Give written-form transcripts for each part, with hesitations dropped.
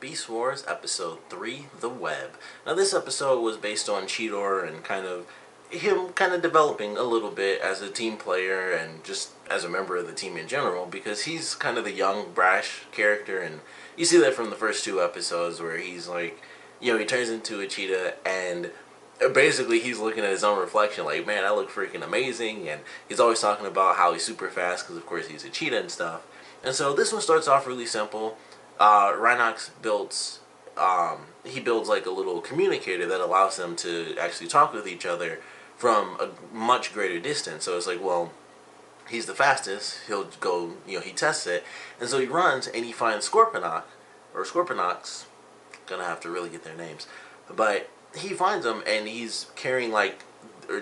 Beast Wars Episode 3, The Web. Now this episode was based on Cheetor and him developing a little bit as a team player and just as a member of the team in general, because he's kind of the young, brash character, and you see that from the first two episodes where he's like, he turns into a cheetah and basically he's looking at his own reflection like, man, I look freaking amazing, and he's always talking about how he's super fast because of course he's a cheetah and stuff. And so this one starts off really simple. Rhinox builds like a little communicator that allows them to actually talk with each other from a much greater distance. So it's like, well, he's the fastest, he'll go, he tests it, and so he runs and he finds Scorpionox, gonna have to really get their names, but he finds them and he's carrying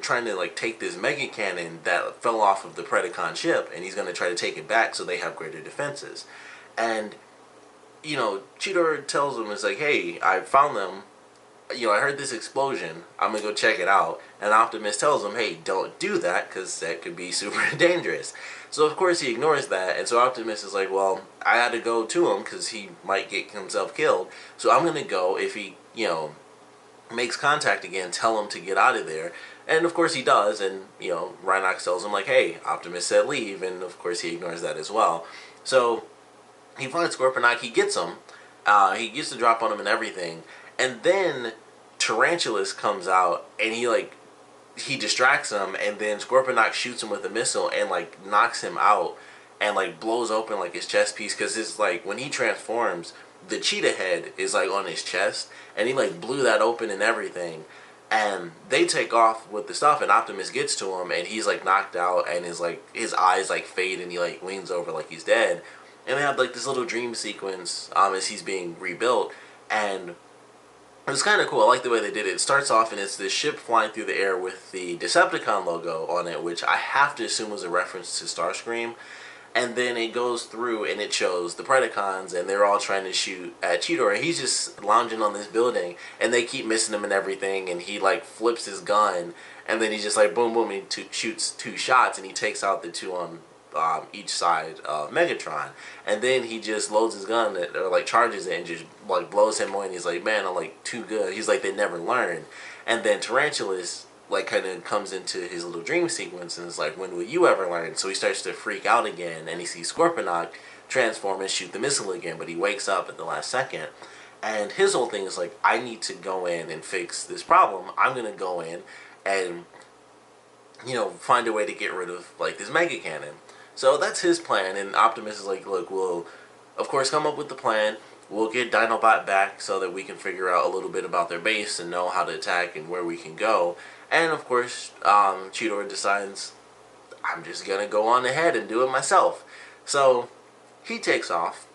trying to take this mega cannon that fell off of the Predacon ship, and he's gonna try to take it back so they have greater defenses. And Cheetor tells him, it's like, hey, I found them, I heard this explosion, I'm gonna go check it out. And Optimus tells him, hey, don't do that because that could be super dangerous. So of course he ignores that, and so Optimus is like, well, I had to go to him because he might get himself killed, so I'm gonna go. If he makes contact again, tell him to get out of there. And of course he does, and Rhinox tells him like, hey, Optimus said leave, and of course he ignores that as well. So he finds Scorpionox, he gets him, he gets the drop on him and everything, and then Tarantulas comes out and he distracts him, and then Scorpionox shoots him with a missile and knocks him out and blows open his chest piece, because it's when he transforms, the cheetah head is on his chest, and he blew that open and everything. And they take off with the stuff, and Optimus gets to him, and he's knocked out, and his eyes fade, and he leans over like he's dead. And they have this little dream sequence as he's being rebuilt, and it was kind of cool. I like the way they did it. It starts off and it's this ship flying through the air with the Decepticon logo on it, which I have to assume was a reference to Starscream. And then it goes through and it shows the Predacons, and they're all trying to shoot at Cheetor, and he's just lounging on this building, and they keep missing him and everything, and he flips his gun, and then he just boom boom, and he shoots two shots, and he takes out the two on each side of Megatron, and then he just loads his gun or charges it and just blows him away, and he's like, man, I'm too good. He's like, they never learn. And then Tarantulas kind of comes into his little dream sequence and is like, when will you ever learn? So he starts to freak out again, and he sees Scorpionox transform and shoot the missile again, but he wakes up at the last second. And his whole thing is I need to go in and fix this problem. I'm gonna go in and find a way to get rid of this mega cannon. So that's his plan, and Optimus is like, look, we'll of course come up with the plan. We'll get Dinobot back so that we can figure out a little bit about their base and know how to attack and where we can go. And of course, Cheetor decides, I'm just gonna go on ahead and do it myself. So he takes off,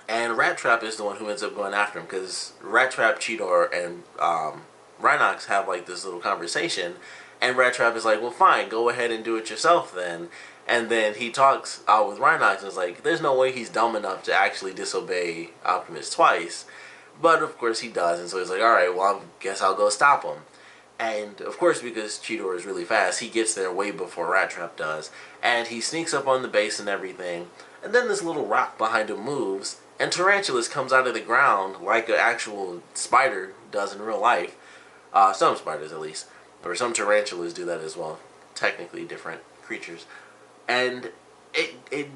and Rat Trap is the one who ends up going after him, because Rat Trap, Cheetor, and Rhinox have this little conversation, and Rat Trap is like, well, fine, go ahead and do it yourself then. And then he talks with Rhinox and is like, there's no way he's dumb enough to actually disobey Optimus twice. But of course he does, and so he's like, alright, well, I guess I'll go stop him. And of course, because Cheetor is really fast, he gets there way before Rat Trap does, and he sneaks up on the base and everything. And then this little rock behind him moves, and Tarantulas comes out of the ground like an actual spider does in real life. Some spiders, at least. Or some tarantulas do that as well. Technically different creatures. And it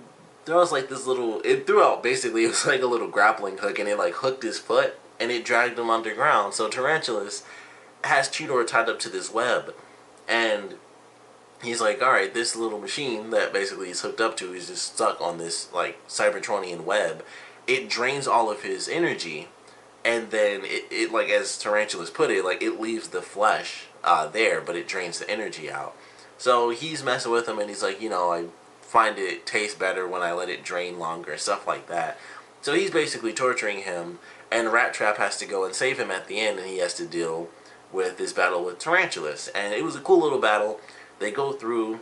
throws this little, it threw out, basically, it was a little grappling hook, and it hooked his foot, and it dragged him underground. So Tarantulas has Cheetor tied up to this web, and he's like, alright, this little machine that basically he's hooked up to is just stuck on this Cybertronian web. It drains all of his energy, and then it as Tarantulas put it, it leaves the flesh there, but it drains the energy out. So he's messing with him, and he's like, I find it tastes better when I let it drain longer, stuff like that. So he's basically torturing him, and Rat Trap has to go and save him at the end, and he has to deal with this battle with Tarantulas. And it was a cool little battle. They go through,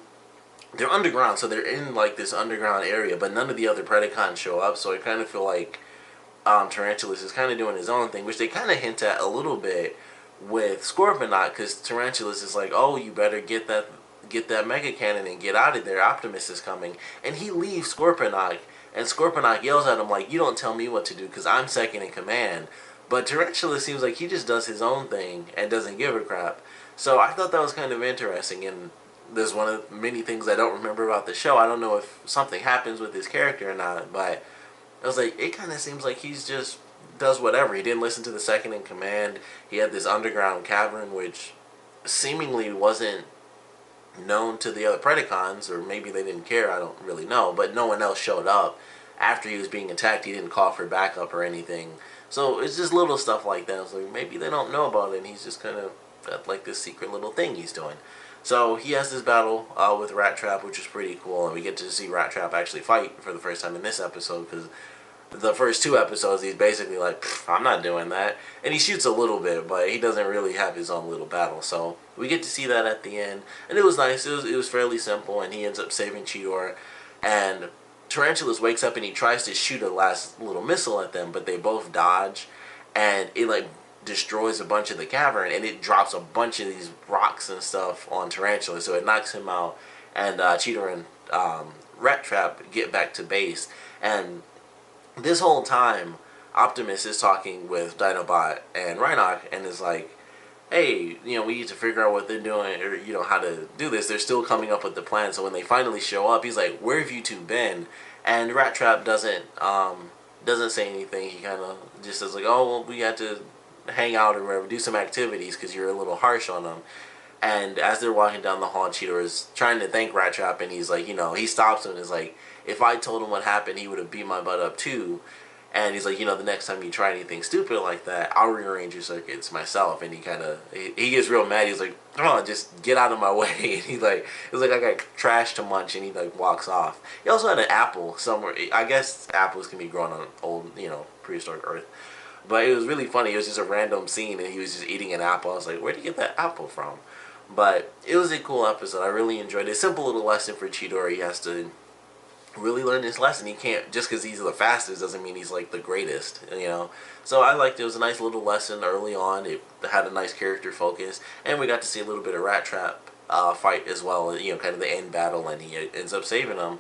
they're underground, so they're in this underground area, but none of the other Predacons show up, so I kind of feel like Tarantulas is kind of doing his own thing, which they kind of hint at a little bit with Scorpionox, because Tarantulas is like, oh, you better get that mega cannon and get out of there, Optimus is coming. And he leaves Scorpionox And Scorponok yells at him like, "You don't tell me what to do because I'm second in command." But Tarantula seems like he just does his own thing and doesn't give a crap. So I thought that was kind of interesting, and there's one of many things I don't remember about the show. I don't know if something happens with his character or not, but I was like, it kind of seems like he's just does whatever. He didn't listen to the second in command. He had this underground cavern, which seemingly wasn't known to the other Predacons, or maybe they didn't care, I don't really know, but no one else showed up. After he was being attacked, he didn't call for backup or anything. So it's just little stuff like that. I was like, maybe they don't know about it, and he's just kind of got like this secret little thing he's doing. So he has this battle with Rat Trap, which is pretty cool, and we get to see Rat Trap actually fight for the first time in this episode, because the first two episodes he's basically like, I'm not doing that, and he shoots a little bit, but he doesn't really have his own little battle. So we get to see that at the end, and it was nice. It was fairly simple, and he ends up saving Cheetor, and Tarantulas wakes up and he tries to shoot a last little missile at them, but they both dodge, and it like destroys a bunch of the cavern, and it drops a bunch of these rocks and stuff on Tarantula, so it knocks him out, and Cheetor and Rat Trap get back to base. And this whole time, Optimus is talking with Dinobot and Rhinoc, and is like, hey, we need to figure out what they're doing, or, how to do this. They're still coming up with the plan. So when they finally show up, he's like, where have you two been? And Rat Trap doesn't say anything. He kind of just says like, oh, well, we had to hang out or whatever, do some activities because you're a little harsh on them. And as they're walking down the hall, Cheetor is trying to thank Rat Trap, and he's like, he stops him and is like, if I told him what happened, he would have beat my butt up too. And he's like, the next time you try anything stupid like that, I'll rearrange your circuits myself. And he gets real mad. He's like, come on, just get out of my way. And he's like, I got trash to munch, and he like walks off. He also had an apple somewhere. I guess apples can be grown on old, prehistoric Earth. But it was really funny. It was just a random scene, and he was just eating an apple. I was like, where'd you get that apple from? But it was a cool episode. I really enjoyed it. Simple little lesson for Cheetor. He has to really learn this lesson. He can't, just because he's the fastest doesn't mean he's like the greatest, So I liked it. It was a nice little lesson early on. It had a nice character focus, and we got to see a little bit of Rat Trap fight as well, kind of the end battle, and he ends up saving him.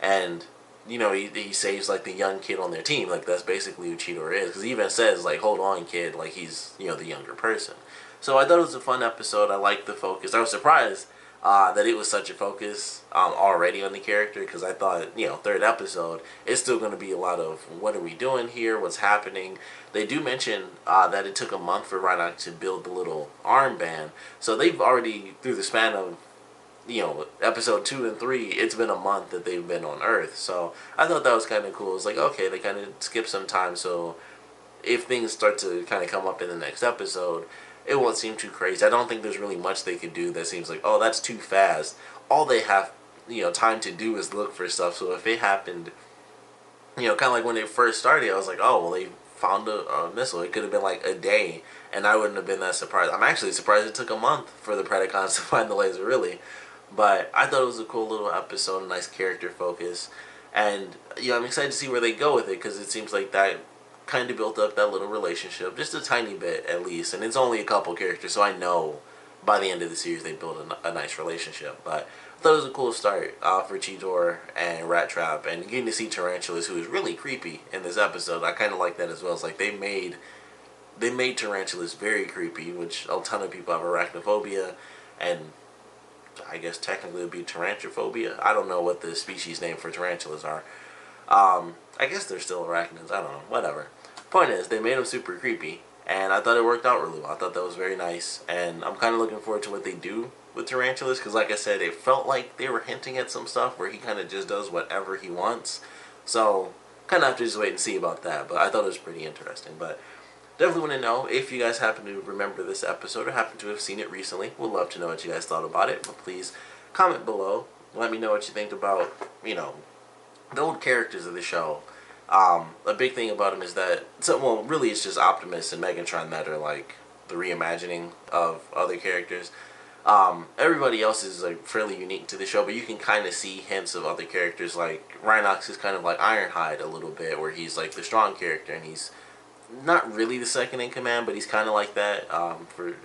And he saves like the young kid on their team. Like that's basically who Cheetor is, because he even says like, hold on kid, like he's the younger person. So I thought it was a fun episode. I liked the focus. I was surprised that it was such a focus already on the character, because I thought, third episode, it's still going to be a lot of what are we doing here, what's happening. They do mention that it took a month for Rhinoc to build the little armband, so they've already, through the span of, episode 2 and 3, it's been a month that they've been on Earth. So I thought that was kind of cool. It's like, okay, they kind of skip some time, so if things start to kind of come up in the next episode, it won't seem too crazy. I don't think there's really much they could do that seems like, oh, that's too fast. All they have, time to do is look for stuff. So if it happened, kind of like when they first started, I was like, oh, well, they found a missile. It could have been like a day, and I wouldn't have been that surprised. I'm actually surprised it took a month for the Predacons to find the laser, really. But I thought it was a cool little episode, a nice character focus. And, I'm excited to see where they go with it, because it seems like that kind of built up that little relationship, just a tiny bit at least, and it's only a couple characters, so I know by the end of the series they build a nice relationship. But I thought it was a cool start for Cheetor and Rat Trap, and getting to see Tarantulas, who is really creepy in this episode. I kind of like that as well. It's like they made Tarantulas very creepy, which a ton of people have arachnophobia, and I guess technically it would be tarantrophobia. I don't know what the species name for tarantulas are. I guess they're still arachnids. I don't know. Whatever. Point is, they made them super creepy, and I thought it worked out really well. I thought that was very nice, and I'm kind of looking forward to what they do with tarantulas, because like I said, it felt like they were hinting at some stuff where he kind of just does whatever he wants. So, kind of have to just wait and see about that, but I thought it was pretty interesting. But definitely want to know if you guys happen to remember this episode or happen to have seen it recently. Would love to know what you guys thought about it, but please comment below. Let me know what you think about, the old characters of the show. A big thing about them is that, really it's just Optimus and Megatron that are like the reimagining of other characters. Everybody else is like fairly unique to the show, but you can kind of see hints of other characters. Like Rhinox is kind of like Ironhide a little bit, where he's like the strong character, and he's not really the second in command, but he's kind of like that.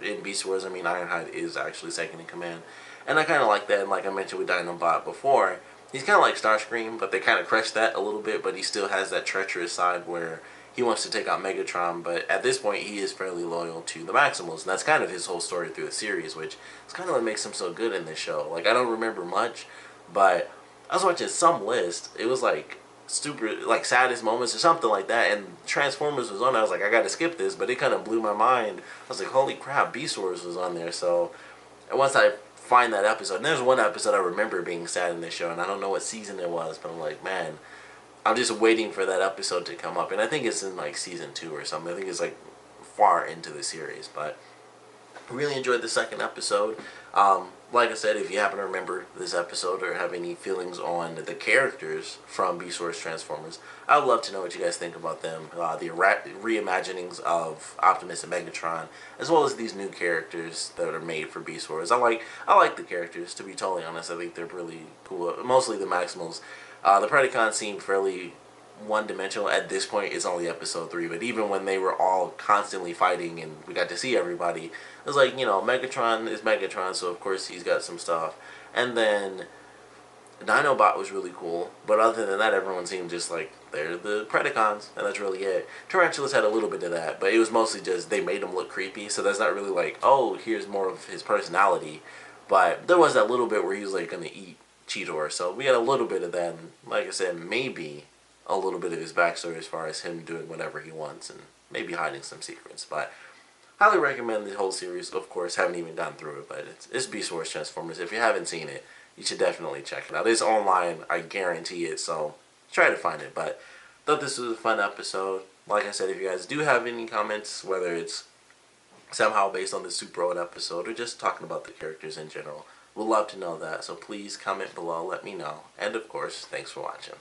In Beast Wars, Ironhide is actually second in command, and I kind of like that. And like I mentioned with Dinobot before, He's kind of like Starscream, but they kind of crushed that a little bit, but he still has that treacherous side where he wants to take out Megatron, but at this point he is fairly loyal to the Maximals, and that's kind of his whole story through the series, which is kind of what makes him so good in this show. Like, I don't remember much, but I was watching some list, it was like stupid, like saddest moments or something like that, and Transformers was on. I was like, I gotta skip this, but it kind of blew my mind. I was like, holy crap, Beast Wars was on there. So and once I find that episode, and there's one episode I remember being sad in this show, and I don't know what season it was, but I'm like, man, I'm just waiting for that episode to come up, and I think it's in like season 2 or something. I think it's like far into the series, but I really enjoyed the second episode. Like I said, if you happen to remember this episode or have any feelings on the characters from Beast Wars Transformers, I would love to know what you guys think about them. The reimaginings of Optimus and Megatron, as well as these new characters that are made for Beast Wars. I like the characters, to be totally honest. I think they're really cool. Mostly the Maximals. The Predacons seem fairly one-dimensional at this point. It's only episode 3, but even when they were all constantly fighting and we got to see everybody, it was like, you know, Megatron is Megatron, so of course he's got some stuff. And then Dinobot was really cool, but other than that, everyone seemed just like they're the Predacons, and that's really it. Tarantulas had a little bit of that, but it was mostly just they made him look creepy, so that's not really like, oh, here's more of his personality. But there was that little bit where he was like gonna eat Cheetor, so we had a little bit of that, and like I said, maybe a little bit of his backstory as far as him doing whatever he wants and maybe hiding some secrets. But highly recommend the whole series. Of course, haven't even gone through it, but it's Beast Wars Transformers. If you haven't seen it, you should definitely check it out. It's online, I guarantee it, so try to find it. But thought this was a fun episode. Like I said, if you guys do have any comments, whether it's somehow based on the Super Old episode or just talking about the characters in general, we'd love to know that. So please comment below, let me know. And of course, thanks for watching.